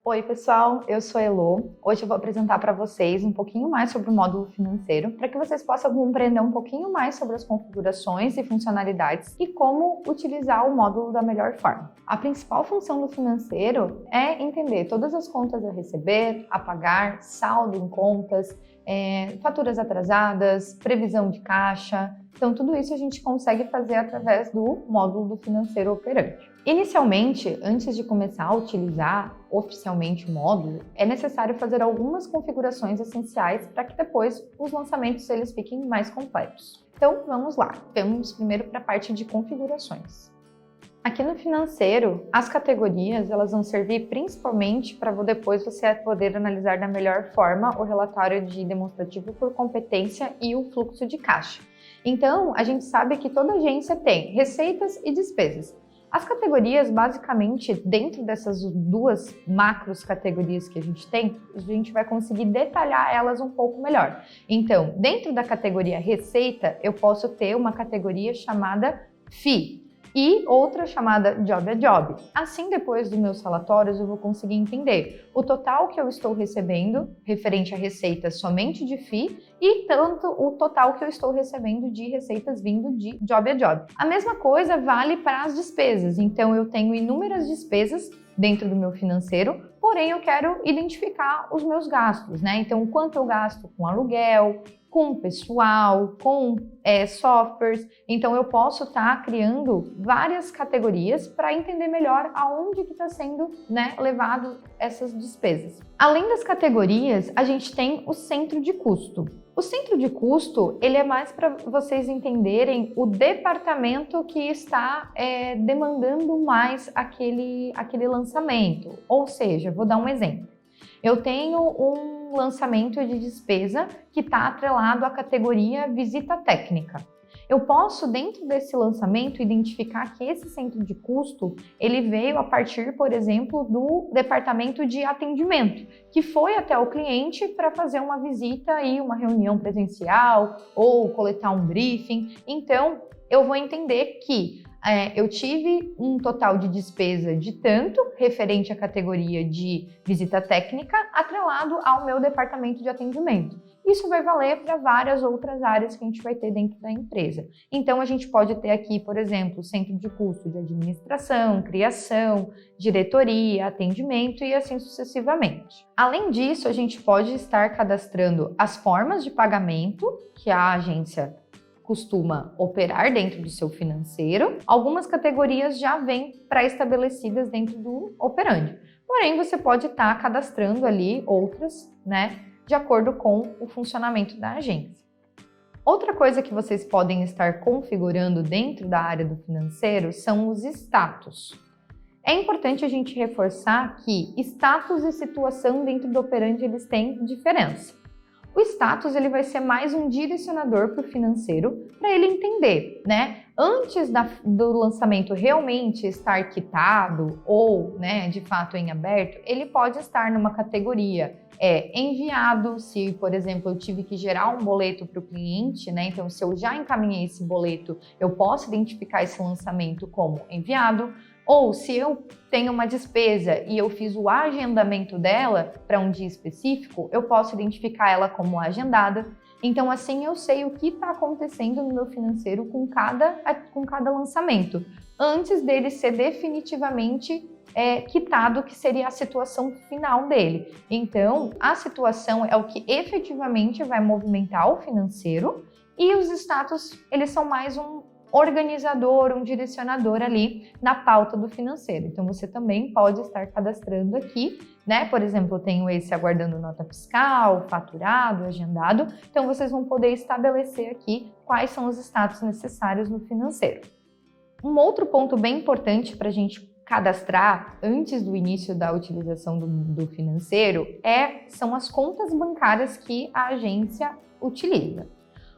Oi, pessoal, eu sou a Elo. Hoje eu vou apresentar para vocês um pouquinho mais sobre o módulo financeiro, para que vocês possam compreender um pouquinho mais sobre as configurações e funcionalidades e como utilizar o módulo da melhor forma. A principal função do financeiro é entender todas as contas a receber, a pagar, saldo em contas, faturas atrasadas, previsão de caixa. Então, tudo isso a gente consegue fazer através do módulo do financeiro operante. Inicialmente, antes de começar a utilizar oficialmente o módulo, é necessário fazer algumas configurações essenciais para que depois os lançamentos eles fiquem mais completos. Então, vamos lá. Vamos primeiro para a parte de configurações. Aqui no financeiro, as categorias elas vão servir principalmente para depois você poder analisar da melhor forma o relatório de demonstrativo por competência e o fluxo de caixa. Então, a gente sabe que toda agência tem receitas e despesas. As categorias, basicamente, dentro dessas duas macros categorias que a gente vai conseguir detalhar elas um pouco melhor. Então, dentro da categoria receita, eu posso ter uma categoria chamada FII e outra chamada Job a Job. Assim, depois dos meus relatórios, eu vou conseguir entender o total que eu estou recebendo, referente a receitas somente de FII, e tanto o total que eu estou recebendo de receitas vindo de Job a Job. A mesma coisa vale para as despesas, então eu tenho inúmeras despesas dentro do meu financeiro, porém eu quero identificar os meus gastos, né? Então, quanto eu gasto com aluguel, com pessoal, com softwares. Então, eu posso estar criando várias categorias para entender melhor aonde que está sendo levado essas despesas. Além das categorias, a gente tem o centro de custo. O centro de custo, ele é mais para vocês entenderem o departamento que está demandando mais aquele lançamento. Ou seja, vou dar um exemplo. Eu tenho um lançamento de despesa que está atrelado à categoria visita técnica. Eu posso, dentro desse lançamento, identificar que esse centro de custo, ele veio a partir, por exemplo, do departamento de atendimento, que foi até o cliente para fazer uma visita e uma reunião presencial ou coletar um briefing. Então, eu vou entender que eu tive um total de despesa de tanto, referente à categoria de visita técnica, atrelado ao meu departamento de atendimento. Isso vai valer para várias outras áreas que a gente vai ter dentro da empresa. Então, a gente pode ter aqui, por exemplo, centro de custo de administração, criação, diretoria, atendimento e assim sucessivamente. Além disso, a gente pode estar cadastrando as formas de pagamento que a agência costuma operar dentro do seu financeiro. Algumas categorias já vêm pré-estabelecidas dentro do operandi. Porém, você pode estar cadastrando ali outras, de acordo com o funcionamento da agência. Outra coisa que vocês podem estar configurando dentro da área do financeiro são os status. É importante a gente reforçar que status e situação dentro do operandi eles têm diferença. O status ele vai ser mais um direcionador para o financeiro, para ele entender, antes do lançamento realmente estar quitado ou, de fato em aberto, ele pode estar numa categoria enviado, se, por exemplo, eu tive que gerar um boleto para o cliente, então se eu já encaminhei esse boleto, eu posso identificar esse lançamento como enviado. Ou se eu tenho uma despesa e eu fiz o agendamento dela para um dia específico, eu posso identificar ela como agendada. Então, assim, eu sei o que está acontecendo no meu financeiro com cada lançamento, antes dele ser definitivamente quitado, que seria a situação final dele. Então, a situação é o que efetivamente vai movimentar o financeiro e os status, eles são mais um organizador, um direcionador ali na pauta do financeiro. Então, você também pode estar cadastrando aqui, Por exemplo, eu tenho esse aguardando nota fiscal, faturado, agendado. Então, vocês vão poder estabelecer aqui quais são os status necessários no financeiro. Um outro ponto bem importante para a gente cadastrar antes do início da utilização do financeiro são as contas bancárias que a agência utiliza.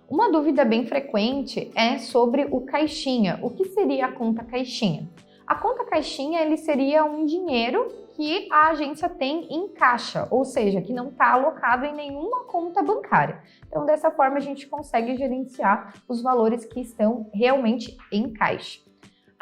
Uma dúvida bem frequente é sobre o caixinha. O que seria a conta caixinha? A conta caixinha ele seria um dinheiro que a agência tem em caixa, ou seja, que não está alocado em nenhuma conta bancária. Então, dessa forma, a gente consegue gerenciar os valores que estão realmente em caixa.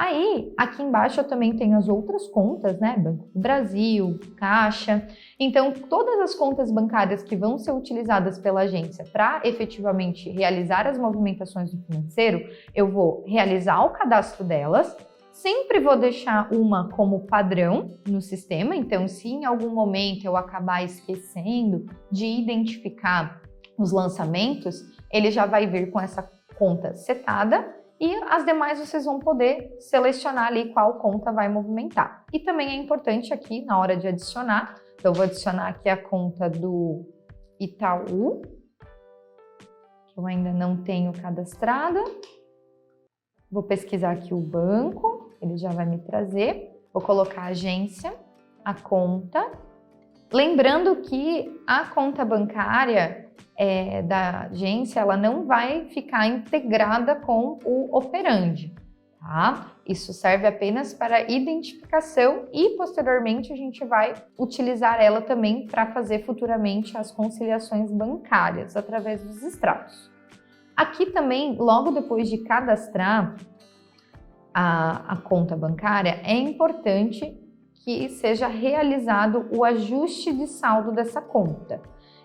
Aí, aqui embaixo eu também tenho as outras contas, né? Banco do Brasil, Caixa. Então, todas as contas bancárias que vão ser utilizadas pela agência para efetivamente realizar as movimentações do financeiro, eu vou realizar o cadastro delas. Sempre vou deixar uma como padrão no sistema. Então, se em algum momento eu acabar esquecendo de identificar os lançamentos, ele já vai vir com essa conta setada. E as demais vocês vão poder selecionar ali qual conta vai movimentar. E também é importante aqui na hora de adicionar, então eu vou adicionar aqui a conta do Itaú, que eu ainda não tenho cadastrada. Vou pesquisar aqui o banco, ele já vai me trazer. Vou colocar a agência, a conta. Lembrando que a conta bancária da agência, ela não vai ficar integrada com o operandi, tá? Isso serve apenas para identificação e posteriormente a gente vai utilizar ela também para fazer futuramente as conciliações bancárias através dos extratos. Aqui também, logo depois de cadastrar a conta bancária, é importante que seja realizado o ajuste de saldo dessa conta.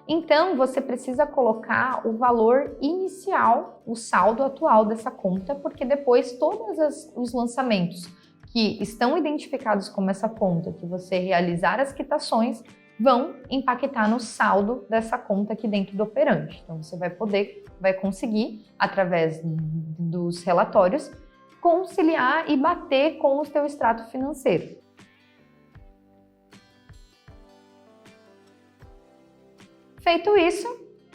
Então, você precisa colocar o valor inicial, o saldo atual dessa conta, porque depois todos os lançamentos que estão identificados como essa conta, que você realizar as quitações, vão impactar no saldo dessa conta aqui dentro do operandi. Então, você vai conseguir, através dos relatórios, conciliar e bater com o seu extrato financeiro. Feito isso,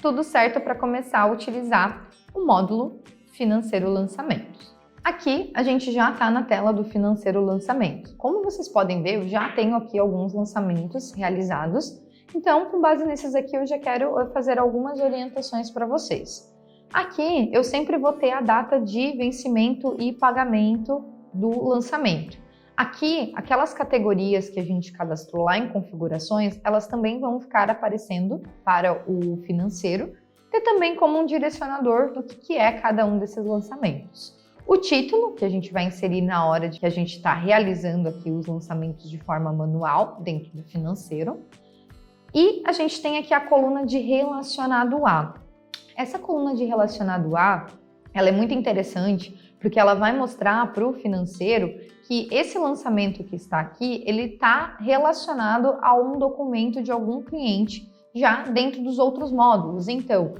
tudo certo para começar a utilizar o módulo Financeiro Lançamentos. Aqui a gente já está na tela do Financeiro Lançamentos. Como vocês podem ver, eu já tenho aqui alguns lançamentos realizados. Então, com base nesses aqui, eu já quero fazer algumas orientações para vocês. Aqui eu sempre vou ter a data de vencimento e pagamento do lançamento. Aqui, aquelas categorias que a gente cadastrou lá em configurações, elas também vão ficar aparecendo para o financeiro, ter também como um direcionador do que é cada um desses lançamentos. O título, que a gente vai inserir na hora de que a gente está realizando aqui os lançamentos de forma manual dentro do financeiro. E a gente tem aqui a coluna de relacionado a. Essa coluna de relacionado a, ela é muito interessante porque ela vai mostrar para o financeiro que esse lançamento que está aqui, ele está relacionado a um documento de algum cliente já dentro dos outros módulos. Então,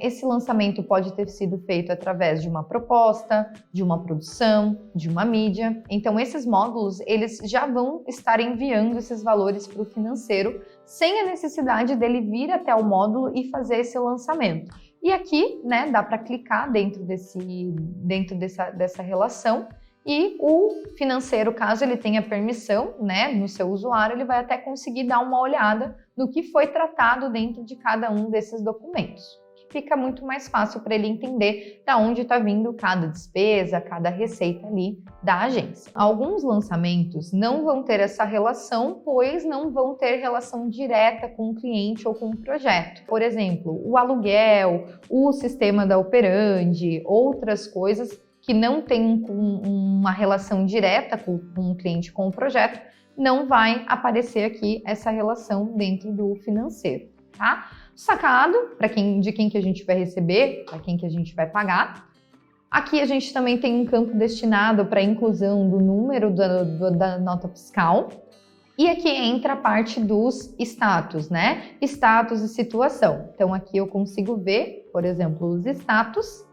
esse lançamento pode ter sido feito através de uma proposta, de uma produção, de uma mídia. Então, esses módulos, eles já vão estar enviando esses valores para o financeiro sem a necessidade dele vir até o módulo e fazer esse lançamento. E aqui, né, dá para clicar dentro dessa relação e o financeiro, caso ele tenha permissão, né, no seu usuário, ele vai até conseguir dar uma olhada no que foi tratado dentro de cada um desses documentos. Fica muito mais fácil para ele entender de onde está vindo cada despesa, cada receita ali da agência. Alguns lançamentos não vão ter essa relação, pois não vão ter relação direta com o cliente ou com o projeto. Por exemplo, o aluguel, o sistema da operandi, outras coisas que não tem uma relação direta com o cliente, com o projeto, não vai aparecer aqui essa relação dentro do financeiro, tá? Sacado, de quem que a gente vai receber, para quem que a gente vai pagar. Aqui a gente também tem um campo destinado para a inclusão do número da nota fiscal. E aqui entra a parte dos status, né? Status e situação. Então aqui eu consigo ver, por exemplo, os status.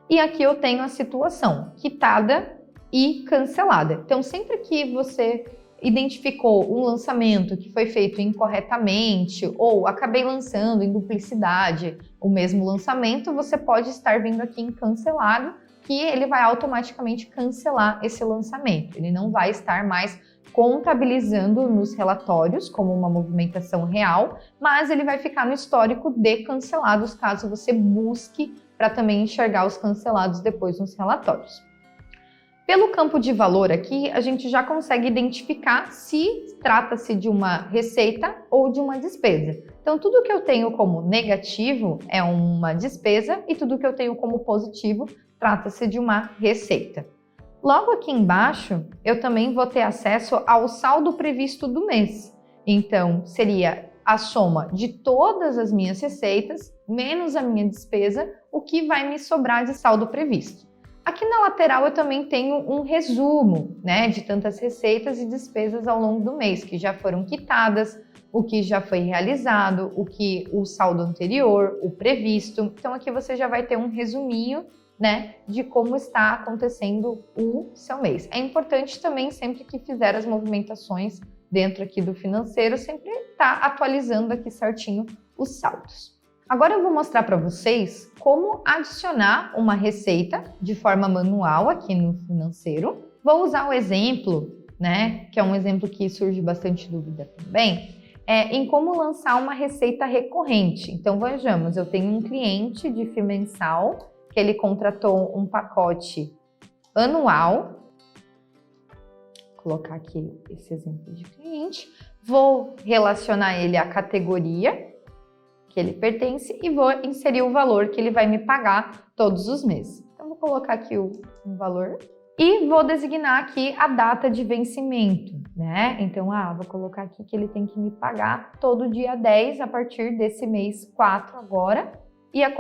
E aqui eu tenho a situação, quitada e cancelada. Então, sempre que você identificou um lançamento que foi feito incorretamente ou acabei lançando em duplicidade o mesmo lançamento, você pode estar vindo aqui em cancelado, que ele vai automaticamente cancelar esse lançamento. Ele não vai estar mais contabilizando nos relatórios como uma movimentação real, mas ele vai ficar no histórico de cancelados, caso você busque para também enxergar os cancelados depois nos relatórios. Pelo campo de valor aqui, a gente já consegue identificar se trata-se de uma receita ou de uma despesa. Então, tudo que eu tenho como negativo é uma despesa e tudo que eu tenho como positivo trata-se de uma receita. Logo aqui embaixo, eu também vou ter acesso ao saldo previsto do mês. Então, seria a soma de todas as minhas receitas, menos a minha despesa, o que vai me sobrar de saldo previsto. Aqui na lateral eu também tenho um resumo, né, de tantas receitas e despesas ao longo do mês, que já foram quitadas, o que já foi realizado, o saldo anterior, o previsto. Então aqui você já vai ter um resuminho, né, de como está acontecendo o seu mês. É importante também, sempre que fizer as movimentações dentro aqui do financeiro, sempre estar atualizando aqui certinho os saldos. Agora eu vou mostrar para vocês como adicionar uma receita de forma manual aqui no financeiro. Vou usar o exemplo, né, que é um exemplo que surge bastante dúvida também, em como lançar uma receita recorrente. Então vejamos, eu tenho um cliente de FII mensal que ele contratou um pacote anual. Vou colocar aqui esse exemplo de cliente. Vou relacionar ele à categoria que ele pertence e vou inserir o valor que ele vai me pagar todos os meses. Então, vou colocar aqui um valor e vou designar aqui a data de vencimento, né? Então, vou colocar aqui que ele tem que me pagar todo dia 10 a partir desse mês 4 agora. E a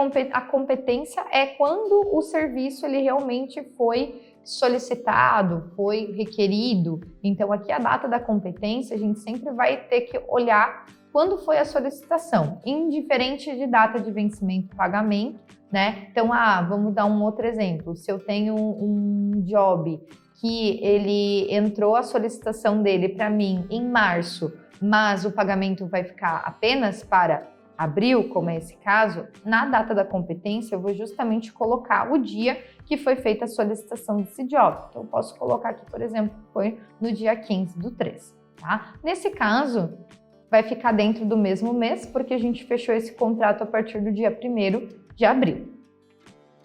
competência é quando o serviço ele realmente foi solicitado, foi requerido. Então, aqui a data da competência, a gente sempre vai ter que olhar quando foi a solicitação, indiferente de data de vencimento e pagamento, né? Então, vamos dar um outro exemplo. Se eu tenho um job que ele entrou a solicitação dele para mim em março, mas o pagamento vai ficar apenas para abril, como é esse caso, na data da competência eu vou justamente colocar o dia que foi feita a solicitação desse job. Então, eu posso colocar aqui, por exemplo, foi no dia 15/3, tá? Nesse caso, vai ficar dentro do mesmo mês, porque a gente fechou esse contrato a partir do dia 1º de abril.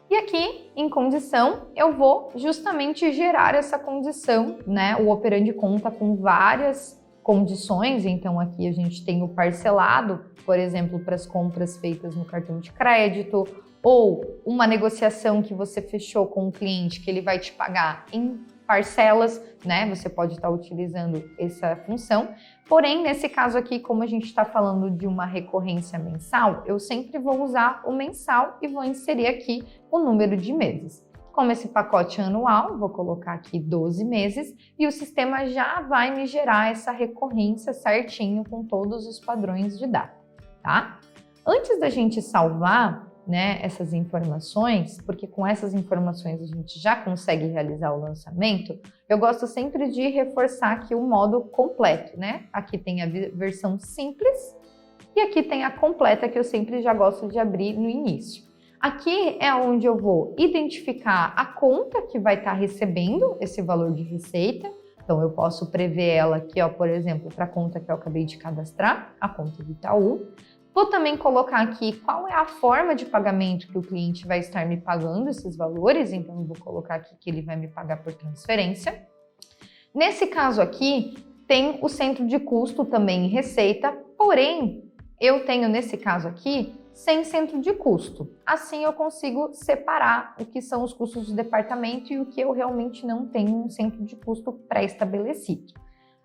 E aqui, em condição, eu vou justamente gerar essa condição, né? O operandi conta com várias condições, então aqui a gente tem o parcelado, por exemplo, para as compras feitas no cartão de crédito, ou uma negociação que você fechou com o cliente que ele vai te pagar em parcelas, né? Você pode estar utilizando essa função. Porém, nesse caso aqui, como a gente está falando de uma recorrência mensal, eu sempre vou usar o mensal e vou inserir aqui o número de meses. Como esse pacote é anual, vou colocar aqui 12 meses e o sistema já vai me gerar essa recorrência certinho com todos os padrões de data, tá? Antes da gente salvar, né, essas informações, porque com essas informações a gente já consegue realizar o lançamento, eu gosto sempre de reforçar aqui o modo completo, né? Aqui tem a versão simples e aqui tem a completa, que eu sempre já gosto de abrir no início. Aqui é onde eu vou identificar a conta que vai estar recebendo esse valor de receita. Então, eu posso prever ela aqui, por exemplo, para a conta que eu acabei de cadastrar, a conta do Itaú. Vou também colocar aqui qual é a forma de pagamento que o cliente vai estar me pagando esses valores, então eu vou colocar aqui que ele vai me pagar por transferência. Nesse caso aqui, tem o centro de custo também em receita, porém, eu tenho nesse caso aqui sem centro de custo. Assim eu consigo separar o que são os custos de departamento e o que eu realmente não tenho um centro de custo pré-estabelecido.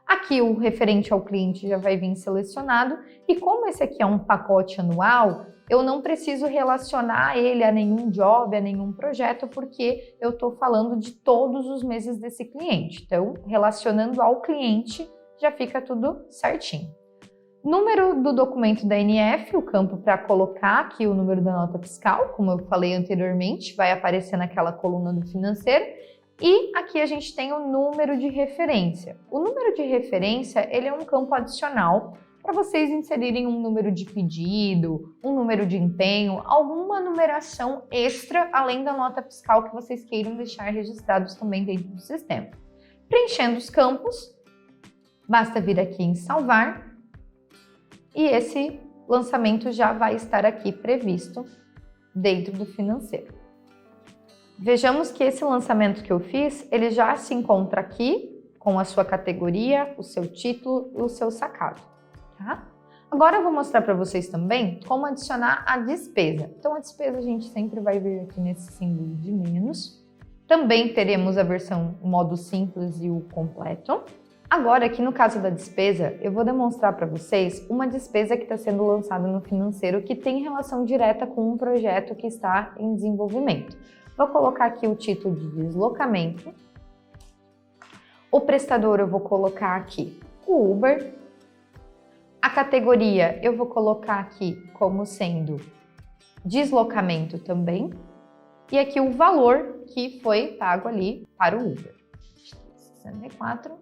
Aqui o referente ao cliente já vai vir selecionado e como esse aqui é um pacote anual, eu não preciso relacionar ele a nenhum job, a nenhum projeto, porque eu estou falando de todos os meses desse cliente. Então, relacionando ao cliente, já fica tudo certinho. Número do documento da NF, o campo para colocar aqui o número da nota fiscal, como eu falei anteriormente, vai aparecer naquela coluna do financeiro. E aqui a gente tem o número de referência. O número de referência, ele é um campo adicional para vocês inserirem um número de pedido, um número de empenho, alguma numeração extra além da nota fiscal que vocês queiram deixar registrados também dentro do sistema. Preenchendo os campos, basta vir aqui em salvar e esse lançamento já vai estar aqui previsto dentro do financeiro. Vejamos que esse lançamento que eu fiz, ele já se encontra aqui com a sua categoria, o seu título e o seu sacado, tá? Agora eu vou mostrar para vocês também como adicionar a despesa. Então a despesa a gente sempre vai vir aqui nesse símbolo de menos, Também teremos a versão modo simples e o completo. Agora, aqui no caso da despesa, eu vou demonstrar para vocês uma despesa que está sendo lançada no financeiro que tem relação direta com um projeto que está em desenvolvimento. Vou colocar aqui o título de deslocamento. O prestador eu vou colocar aqui o Uber. A categoria eu vou colocar aqui como sendo deslocamento também. E aqui o valor que foi pago ali para o Uber. 64.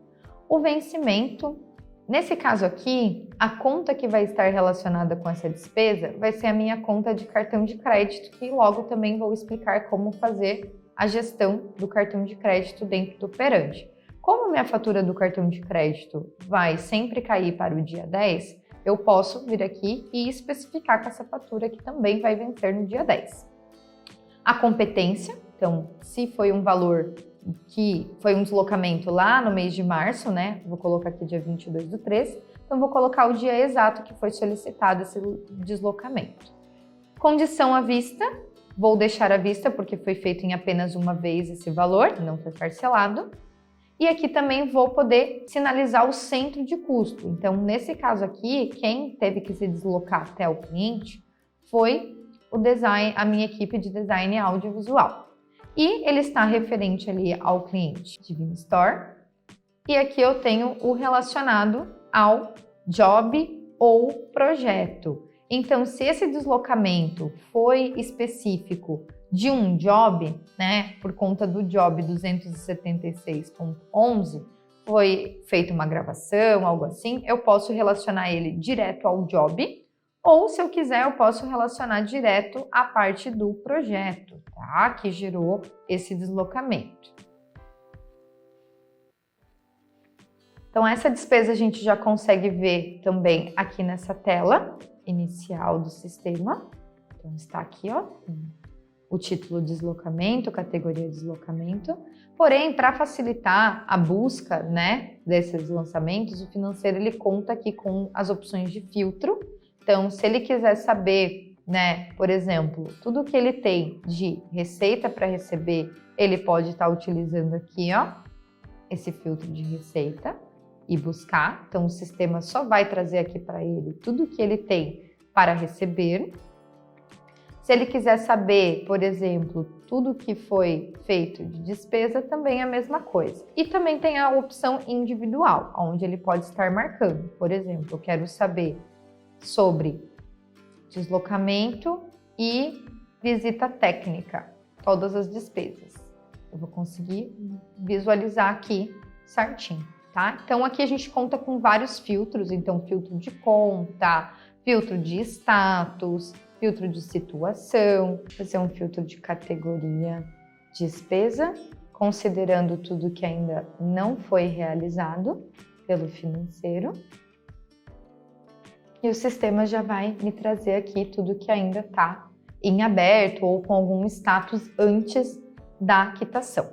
O vencimento. Nesse caso aqui, a conta que vai estar relacionada com essa despesa vai ser a minha conta de cartão de crédito, que logo também vou explicar como fazer a gestão do cartão de crédito dentro do Operandi. Como minha fatura do cartão de crédito vai sempre cair para o dia 10, eu posso vir aqui e especificar que essa fatura que também vai vencer no dia 10. A competência, então, se foi um valor que foi um deslocamento lá no mês de março, né? Vou colocar aqui dia 22/3, então vou colocar o dia exato que foi solicitado esse deslocamento. Condição à vista, vou deixar à vista porque foi feito em apenas uma vez esse valor, não foi parcelado. E aqui também vou poder sinalizar o centro de custo. Então, nesse caso aqui, quem teve que se deslocar até o cliente foi o design, a minha equipe de design audiovisual. E ele está referente ali ao cliente Divino Store. E aqui eu tenho o relacionado ao job ou projeto. Então, se esse deslocamento foi específico de um job, né, por conta do job 276.11, foi feita uma gravação, algo assim, eu posso relacionar ele direto ao job, ou se eu quiser, eu posso relacionar direto à parte do projeto, tá, que gerou esse deslocamento. Então, essa despesa a gente já consegue ver também aqui nessa tela inicial do sistema. Então, está aqui, ó, o título deslocamento, categoria deslocamento. Porém, para facilitar a busca, né, desses lançamentos, o financeiro ele conta aqui com as opções de filtro. Então, se ele quiser saber, né, por exemplo, tudo que ele tem de receita para receber, ele pode estar utilizando aqui, ó, esse filtro de receita e buscar. Então, o sistema só vai trazer aqui para ele tudo que ele tem para receber. Se ele quiser saber, por exemplo, tudo que foi feito de despesa, também é a mesma coisa. E também tem a opção individual, onde ele pode estar marcando. Por exemplo, eu quero saber sobre deslocamento e visita técnica, todas as despesas. Eu vou conseguir visualizar aqui certinho, tá? Então, aqui a gente conta com vários filtros, então filtro de conta, filtro de status, filtro de situação, fazer um filtro de categoria despesa, considerando tudo que ainda não foi realizado pelo financeiro. E o sistema já vai me trazer aqui tudo que ainda está em aberto ou com algum status antes da quitação.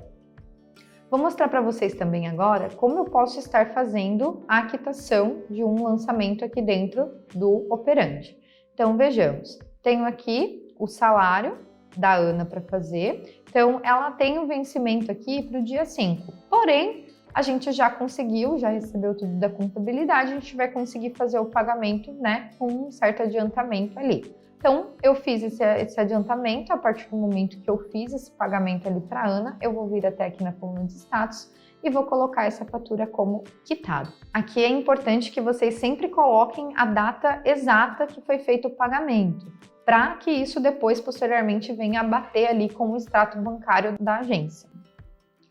Vou mostrar para vocês também agora como eu posso estar fazendo a quitação de um lançamento aqui dentro do Operandi. Então, vejamos. Tenho aqui o salário da Ana para fazer, então ela tem o vencimento aqui para o dia 5, porém a gente já conseguiu, já recebeu tudo da contabilidade, a gente vai conseguir fazer o pagamento, né, com um certo adiantamento ali. Então eu fiz esse adiantamento, a partir do momento que eu fiz esse pagamento ali para a Ana, eu vou vir até aqui na coluna de status e vou colocar essa fatura como quitado. Aqui é importante que vocês sempre coloquem a data exata que foi feito o pagamento, para que isso depois, posteriormente, venha a bater ali com o extrato bancário da agência.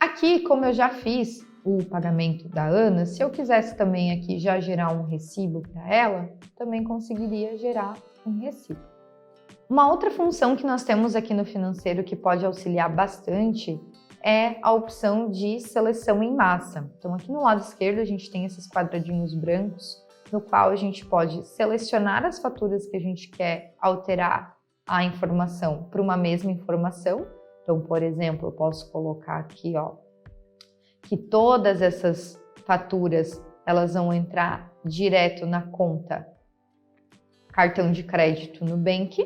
Aqui, como eu já fiz o pagamento da Ana, se eu quisesse também aqui já gerar um recibo para ela, também conseguiria gerar um recibo. Uma outra função que nós temos aqui no financeiro que pode auxiliar bastante é a opção de seleção em massa. Então, aqui no lado esquerdo a gente tem esses quadradinhos brancos, no qual a gente pode selecionar as faturas que a gente quer alterar a informação para uma mesma informação. Então, por exemplo, eu posso colocar aqui, ó, que todas essas faturas elas vão entrar direto na conta cartão de crédito Nubank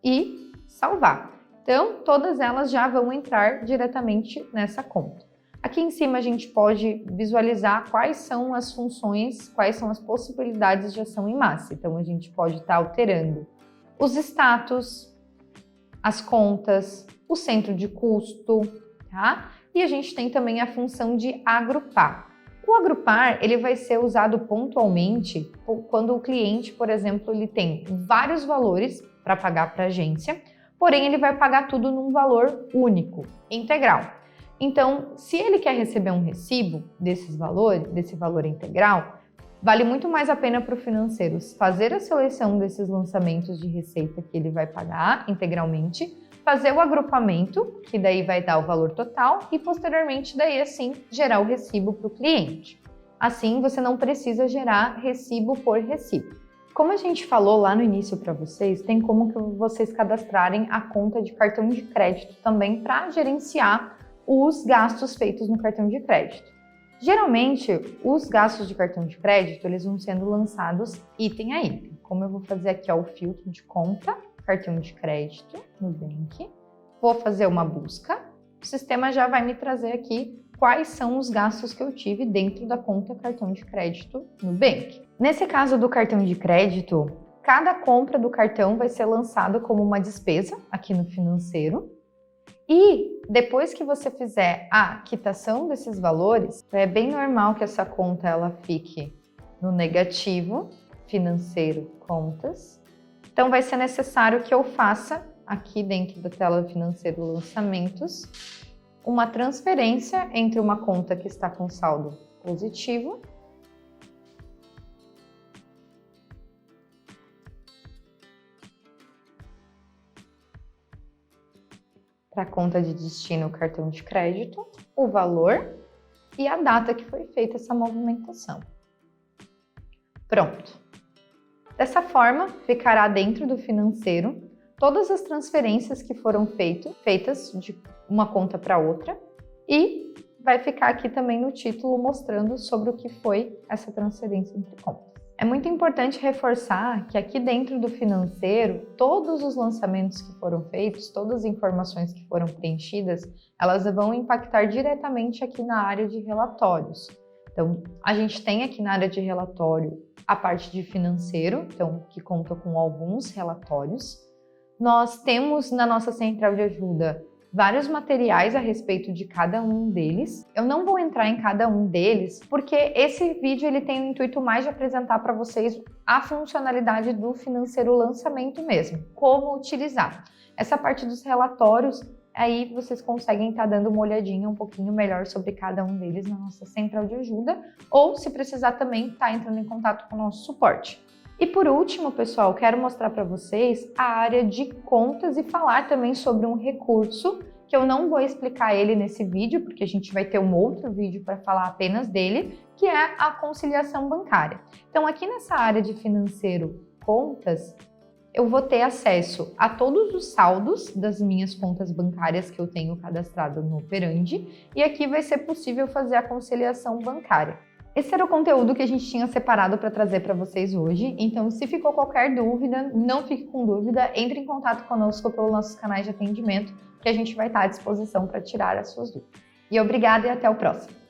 e salvar. Então, todas elas já vão entrar diretamente nessa conta. Aqui em cima a gente pode visualizar quais são as funções, quais são as possibilidades de ação em massa. Então, a gente pode estar alterando os status, as contas, o centro de custo, tá? E a gente tem também a função de agrupar. O agrupar, ele vai ser usado pontualmente quando o cliente, por exemplo, ele tem vários valores para pagar para a agência, porém ele vai pagar tudo num valor único, integral. Então, se ele quer receber um recibo desse valor integral, vale muito mais a pena para o financeiro fazer a seleção desses lançamentos de receita que ele vai pagar integralmente, fazer o agrupamento, que daí vai dar o valor total, e posteriormente daí assim gerar o recibo para o cliente. Assim, você não precisa gerar recibo por recibo. Como a gente falou lá no início para vocês, tem como que vocês cadastrarem a conta de cartão de crédito também para gerenciar os gastos feitos no cartão de crédito. Geralmente, os gastos de cartão de crédito, eles vão sendo lançados item a item. Como eu vou fazer aqui o filtro de conta, cartão de crédito, Nubank, vou fazer uma busca, o sistema já vai me trazer aqui quais são os gastos que eu tive dentro da conta cartão de crédito Nubank. Nesse caso do cartão de crédito, cada compra do cartão vai ser lançada como uma despesa aqui no financeiro. E depois que você fizer a quitação desses valores, é bem normal que essa conta ela fique no negativo, financeiro, contas. Então vai ser necessário que eu faça aqui dentro da tela financeiro lançamentos uma transferência entre uma conta que está com saldo positivo para a conta de destino cartão de crédito, o valor e a data que foi feita essa movimentação. Pronto. Dessa forma, ficará dentro do financeiro todas as transferências que foram feitas de uma conta para outra e vai ficar aqui também no título mostrando sobre o que foi essa transferência entre contas. É muito importante reforçar que aqui dentro do financeiro, todos os lançamentos que foram feitos, todas as informações que foram preenchidas, elas vão impactar diretamente aqui na área de relatórios. Então, a gente tem aqui na área de relatório a parte de financeiro, então, que conta com alguns relatórios. Nós temos na nossa central de ajuda vários materiais a respeito de cada um deles. Eu não vou entrar em cada um deles, porque esse vídeo ele tem o intuito mais de apresentar para vocês a funcionalidade do financeiro lançamento mesmo, como utilizar. Essa parte dos relatórios, aí vocês conseguem estar dando uma olhadinha um pouquinho melhor sobre cada um deles na nossa central de ajuda, ou se precisar também estar entrando em contato com o nosso suporte. E por último, pessoal, quero mostrar para vocês a área de contas e falar também sobre um recurso que eu não vou explicar ele nesse vídeo, porque a gente vai ter um outro vídeo para falar apenas dele, que é a conciliação bancária. Então, aqui nessa área de financeiro contas, eu vou ter acesso a todos os saldos das minhas contas bancárias que eu tenho cadastrado no Operandi, e aqui vai ser possível fazer a conciliação bancária. Esse era o conteúdo que a gente tinha separado para trazer para vocês hoje, então se ficou qualquer dúvida, não fique com dúvida, entre em contato conosco pelos nossos canais de atendimento, que a gente vai estar à disposição para tirar as suas dúvidas. E obrigada e até o próximo!